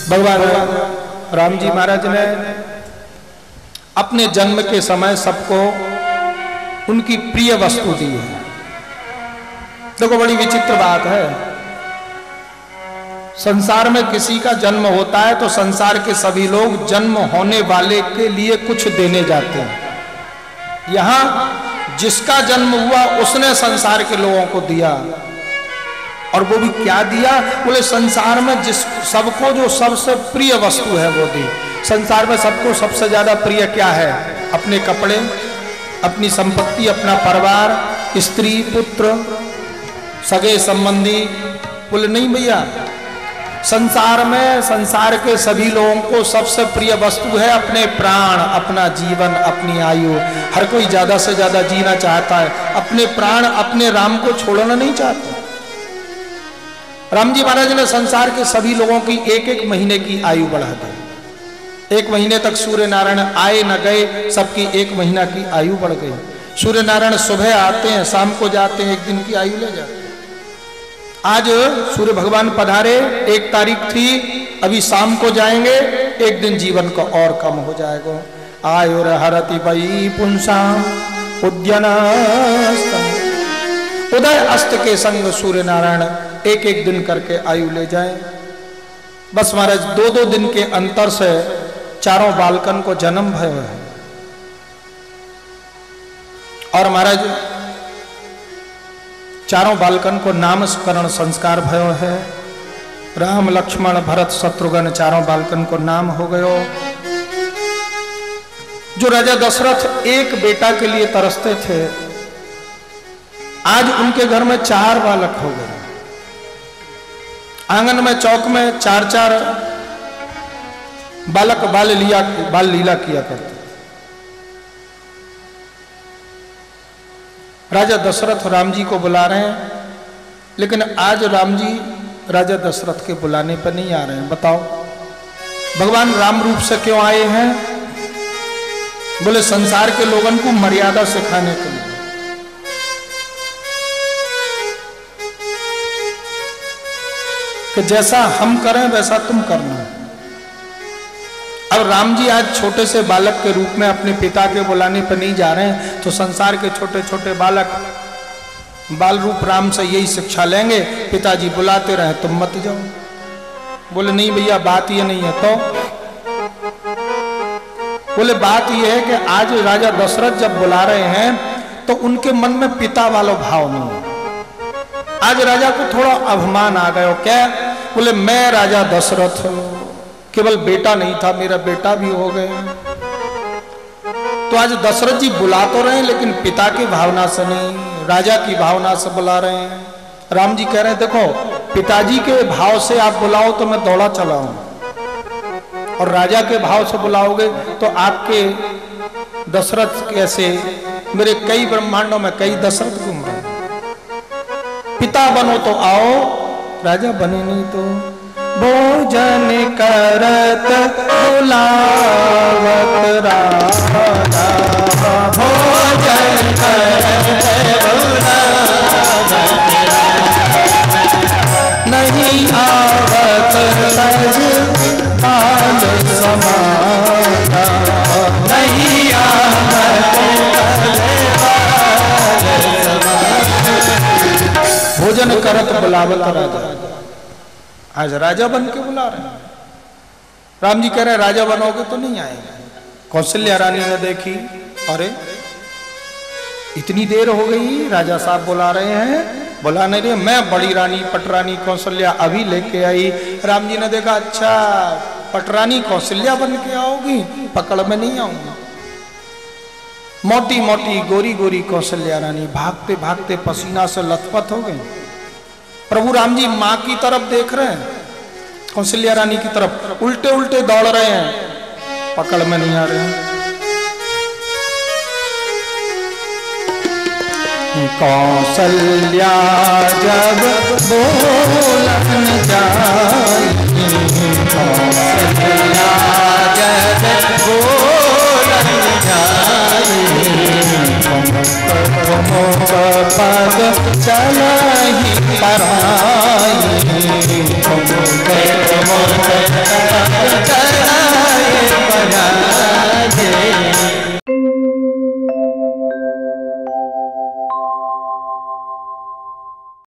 भगवान राम जी महाराज ने अपने जन्म के समय सबको उनकी प्रिय वस्तु दी है। देखो बड़ी विचित्र बात है, संसार में किसी का जन्म होता है तो संसार के सभी लोग जन्म होने वाले के लिए कुछ देने जाते हैं। यहां जिसका जन्म हुआ उसने संसार के लोगों को दिया, और वो भी क्या दिया? बोले संसार में जिस सबको जो सबसे प्रिय वस्तु है वो दी। संसार में सबको सबसे ज्यादा प्रिय क्या है? अपने कपड़े, अपनी संपत्ति, अपना परिवार, स्त्री, पुत्र, सगे संबंधी। बोले नहीं भैया, संसार में संसार के सभी लोगों को सबसे प्रिय वस्तु है अपने प्राण, अपना जीवन, अपनी आयु। हर कोई ज्यादा से ज्यादा जीना चाहता है, अपने प्राण, अपने राम को छोड़ना नहीं चाहता। राम जी महाराज ने संसार के सभी लोगों की एक एक महीने की आयु बढ़ा दी। एक महीने तक सूर्य नारायण आए न गए, सबकी एक महीना की आयु बढ़ गई। सूर्य नारायण सुबह आते हैं, शाम को जाते हैं, एक दिन की आयु ले जाते हैं। आज सूर्य भगवान पधारे, 1 तारीख थी, अभी शाम को जाएंगे, एक दिन जीवन का और कम हो जाएगा। आयुर हरति वै पुंसाम उद्यनास्तम। उदय अस्त के संग सूर्य नारायण एक एक दिन करके आयु ले जाए। बस महाराज 2-2 दिन के अंतर से चारों बालकन को जन्म भयो है। और महाराज चारों बालकन को नामकरण संस्कार भयो है। राम, लक्ष्मण, भरत, शत्रुघ्न चारों बालकन को नाम हो गयो। जो राजा दशरथ एक बेटा के लिए तरसते थे, आज उनके घर में 4 बालक हो गए। आंगन में, चौक में 4-4 बालक बाल लीला किया करते। राजा दशरथ राम जी को बुला रहे हैं, लेकिन आज राम जी राजा दशरथ के बुलाने पर नहीं आ रहे हैं। बताओ भगवान राम रूप से क्यों आए हैं? बोले संसार के लोगों को मर्यादा सिखाने के लिए। कि जैसा हम करें वैसा तुम करना। अब राम जी आज छोटे से बालक के रूप में अपने पिता के बुलाने पर नहीं जा रहे हैं, तो संसार के छोटे छोटे बालक बाल रूप राम से यही शिक्षा लेंगे, पिताजी बुलाते रहे तुम मत जाओ। बोले नहीं भैया, बात ये नहीं है। तो बोले बात ये है कि आज राजा दशरथ जब बुला रहे हैं तो उनके मन में पिता वाला भाव नहीं है। आज राजा को थोड़ा अभिमान आ गया। क्या? बोले मैं राजा दशरथ केवल बेटा नहीं था, मेरा बेटा भी हो गए। तो आज दशरथ जी बुला तो रहे हैं, लेकिन पिता की भावना से नहीं, राजा की भावना से बुला रहे हैं। राम जी कह रहे हैं देखो, पिताजी के भाव से आप बुलाओ तो मैं दौड़ा चला हूं, और राजा के भाव से बुलाओगे तो आपके दशरथ कैसे? मेरे कई ब्रह्मांडों में कई दशरथ घूम रहे हैं। पिता बनो तो आओ, राजा बने नहीं तो। भोजन करत बुलावत राजा, भोजन करत बुलावत नहीं आवत सज आल समाना, नहीं आवत भोजन करत बुलावत राजा। आज राजा बन के बुला रहे हैं। राम जी कह रहे राजा बनोगे तो नहीं आएगा। कौशल्या रानी ने देखी, अरे इतनी देर हो गई, राजा साहब बुला रहे हैं, बुला नहीं रहे। मैं बड़ी रानी पटरानी कौशल्या अभी लेके आई। राम जी ने देखा, अच्छा पटरानी कौशल्या बन के आओगी, पकड़ में नहीं आऊंगी। मोटी मोटी गोरी गोरी कौशल्या रानी भागते भागते पसीना से लथपथ हो गई। प्रभु राम जी मां की तरफ देख रहे हैं, कौशल्या रानी की तरफ, उल्टे उल्टे दौड़ रहे हैं, पकड़ में नहीं आ रहे हैं। कौशल्या जब बोलन जाई, कौशल्या जब बोलन जाई, पग चल ही पराई।